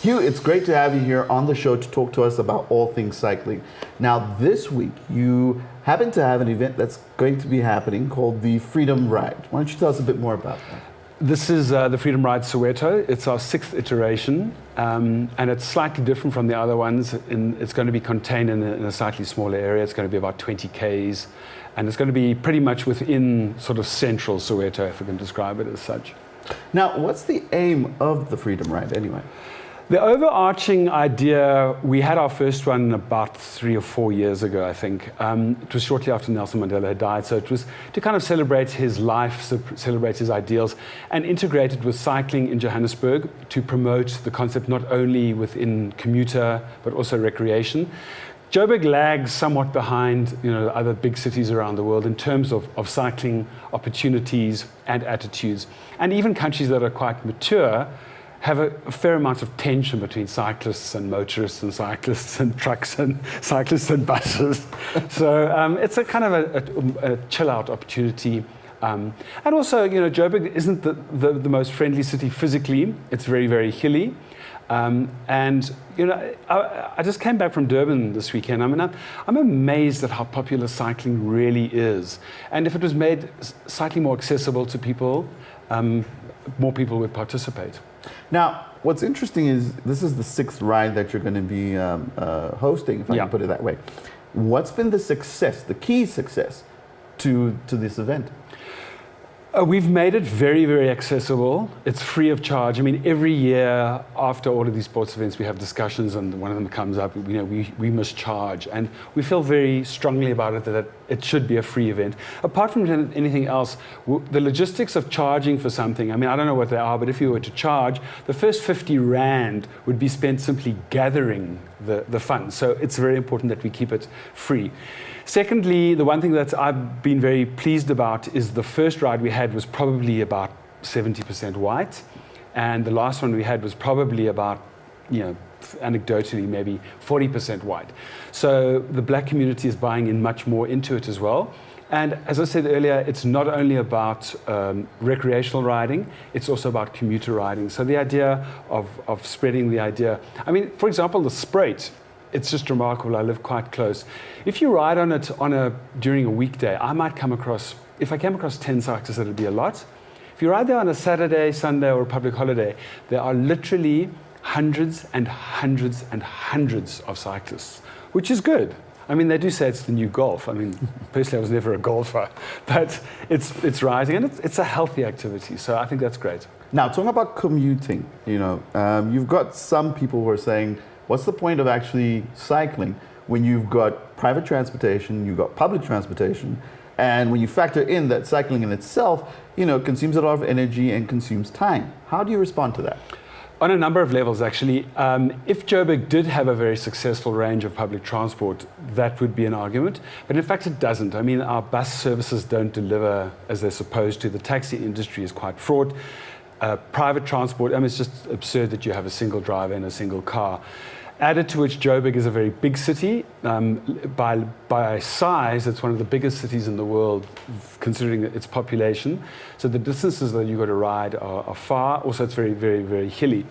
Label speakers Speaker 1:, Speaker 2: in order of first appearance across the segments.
Speaker 1: Hugh, it's great to have you here on the show to talk to us about all things cycling. Now, this week, you happen to have an event that's going to be happening called the Freedom Ride. Why don't you tell us a bit more about that?
Speaker 2: This is the Freedom Ride Soweto. It's our 6th iteration, and it's slightly different from the other ones. It's going to be contained in a slightly smaller area. It's going to be about 20 Ks, and it's going to be pretty much within sort of central Soweto, if we can describe it as such.
Speaker 1: Now, what's the aim of the Freedom Ride anyway?
Speaker 2: The overarching idea, we had our first one about 3 or 4 years ago, I think. It was shortly after Nelson Mandela had died, so it was to kind of celebrate his life, celebrate his ideals, and integrate it with cycling in Johannesburg to promote the concept not only within commuter, but also recreation. Joburg lags somewhat behind, other big cities around the world in terms of cycling opportunities and attitudes. And even countries that are quite mature have a fair amount of tension between cyclists and motorists and cyclists and trucks and cyclists and buses. So it's a kind of a chill-out opportunity. And also, Joburg isn't the most friendly city physically. It's very, very hilly. I just came back from Durban this weekend. I mean, I'm amazed at how popular cycling really is. And if it was made slightly more accessible to people, more people would participate.
Speaker 1: Now, what's interesting is this is the 6th ride that you're going to be hosting, if I can put it that way. What's been the success, the key success to this event?
Speaker 2: We've made it very, very accessible. It's free of charge. I mean, every year after all of these sports events, we have discussions, and one of them comes up, we must charge. And we feel very strongly about it, that it should be a free event. Apart from anything else, the logistics of charging for something, I mean, I don't know what they are, but if you were to charge, the first 50 Rand would be spent simply gathering the funds. So it's very important that we keep it free. Secondly, the one thing that I've been very pleased about is the first ride we had was probably about 70% white, and the last one we had was probably about, anecdotally, maybe 40% white. So the black community is buying in much more into it as well. And as I said earlier, it's not only about recreational riding, it's also about commuter riding. So the idea of spreading the idea, I mean, for example, the Spruit, it's just remarkable. I live quite close. If you ride on it during a weekday, I might come across, if I came across 10 cyclists, it'd be a lot. If you ride there on a Saturday, Sunday, or a public holiday, there are literally hundreds and hundreds and hundreds of cyclists, which is good. I mean, they do say it's the new golf. I mean, personally, I was never a golfer, but it's rising, and it's a healthy activity. So I think that's great.
Speaker 1: Now, talking about commuting, you've got some people who are saying, what's the point of actually cycling when you've got private transportation, you've got public transportation, and when you factor in that cycling in itself, consumes a lot of energy and consumes time? How do you respond to that?
Speaker 2: On a number of levels, actually. If Joburg did have a very successful range of public transport, that would be an argument. But in fact, it doesn't. I mean, our bus services don't deliver as they're supposed to. The taxi industry is quite fraught. Private transport, I mean, it's just absurd that you have a single driver in a single car. Added to which, Joburg is a very big city. By size, it's one of the biggest cities in the world, considering its population. So the distances that you've got to ride are far. Also, it's very, very, very hilly.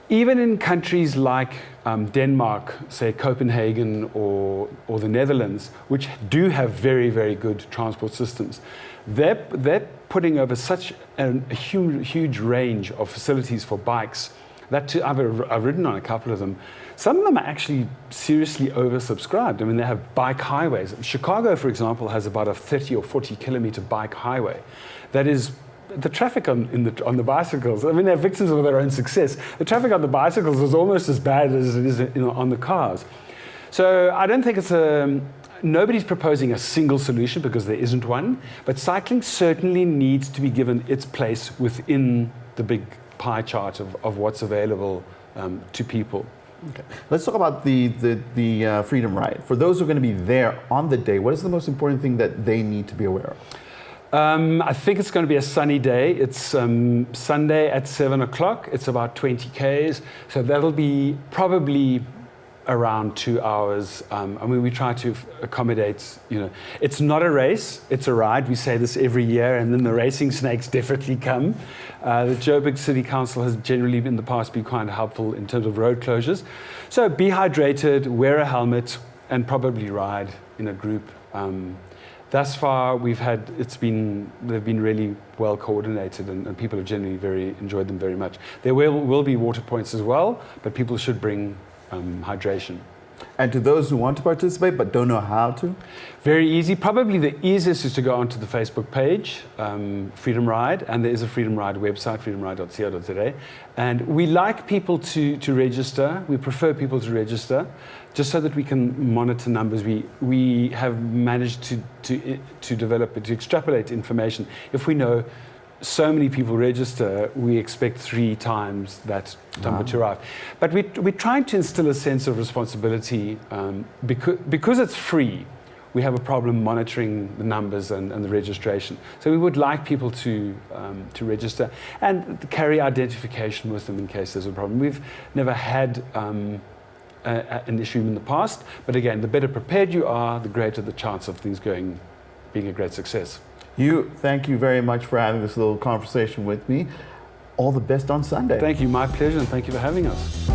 Speaker 2: Even in countries like Denmark, say Copenhagen or the Netherlands, which do have very, very good transport systems, they're putting over such a huge range of facilities for bikes that I've ridden on a couple of them. Some of them are actually seriously oversubscribed. I mean, they have bike highways. Chicago, for example, has about a 30 or 40 kilometer bike highway. That is, the traffic on the bicycles, I mean, they're victims of their own success. The traffic on the bicycles is almost as bad as it is on the cars. So I don't think nobody's proposing a single solution, because there isn't one, but cycling certainly needs to be given its place within the big pie chart of what's available to people.
Speaker 1: Okay. Let's talk about the Freedom Ride. For those who are going to be there on the day, what is the most important thing that they need to be aware of?
Speaker 2: I think it's going to be a sunny day. It's Sunday at 7 o'clock. It's about 20 Ks. So that'll be probably around 2 hours. I mean, we try to accommodate, it's not a race, it's a ride. We say this every year, and then the racing snakes definitely come. The Joburg City Council has generally in the past been quite helpful in terms of road closures. So be hydrated, wear a helmet, and probably ride in a group. Thus far, they've been really well coordinated, and people have generally enjoyed them very much. There will be water points as well, but people should bring hydration.
Speaker 1: And to those who want to participate but don't know how to?
Speaker 2: Very easy. Probably the easiest is to go onto the Facebook page, Freedom Ride, and there is a Freedom Ride website, freedomride.co.za. And we like people to register. We prefer people to register, just so that we can monitor numbers. We have managed to develop, to extrapolate information. If we know so many people register, we expect 3 times that number to arrive. But we're trying to instill a sense of responsibility because it's free. We have a problem monitoring the numbers and the registration. So we would like people to register and carry identification with them in case there's a problem. We've never had an issue in the past, but again, the better prepared you are, the greater the chance of things being a great success.
Speaker 1: Thank you very much for having this little conversation with me. All the best on Sunday.
Speaker 2: Thank you, my pleasure, and thank you for having us.